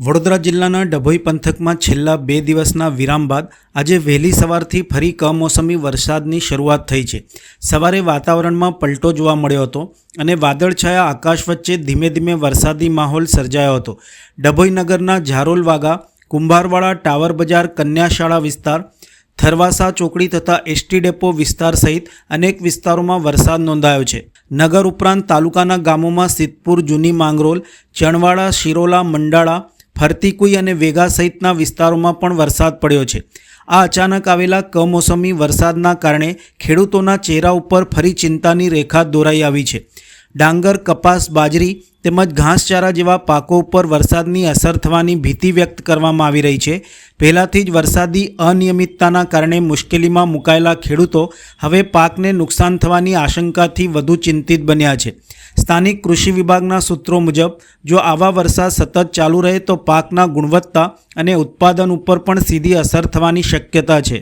વડોદરા જિલ્લાના ડભોઈ પંથકમાં છેલ્લા 2 દિવસના વિરામ બાદ આજે વહેલી સવારથી ફરી કમોસમી વરસાદની શરૂઆત થઈ છે। સવારે વાતાવરણમાં પલટો જોવા મળ્યો હતો અને વાદળછાયા આકાશ વચ્ચે ધીમે ધીમે વરસાદી માહોલ સર્જાયો હતો। ડભોઈ નગરના ઝારોલ વાગા, કુંભારવાડા, ટાવર બજાર, કન્યાશાળા વિસ્તાર, થરવાસા ચોકડી તથા એસટી ડેપો વિસ્તાર સહિત અનેક વિસ્તારોમાં વરસાદ નોંધાયો છે। નગર ઉપરાંત તાલુકાના ગામોમાં સિદ્ધપુર, જૂની માંગરોળ, ચણવાડા, શિરોલા, મંડાળા, ફરતીકુઈ અને વેગા સહિતના વિસ્તારોમાં પણ વરસાદ પડ્યો છે। આ અચાનક આવેલા કમોસમી વરસાદના કારણે ખેડૂતોના ચહેરા ઉપર ફરી ચિંતાની રેખા દોરાઈ આવી છે। ડાંગર, કપાસ, બાજરી તેમજ ઘાસચારા જેવા પાકો ઉપર વરસાદની અસર થવાની ભીતિ વ્યક્ત કરવામાં આવી રહી છે। પહેલાંથી જ વરસાદી અનિયમિતતાના કારણે મુશ્કેલીમાં મુકાયેલા ખેડૂતો હવે પાકને નુકસાન થવાની આશંકાથી વધુ ચિંતિત બન્યા છે। સ્થાનિક કૃષિ વિભાગના સૂત્રો મુજબ જો આવા વરસાદ સતત ચાલુ રહે તો પાકના ગુણવત્તા અને ઉત્પાદન ઉપર પણ સીધી અસર થવાની શક્યતા છે।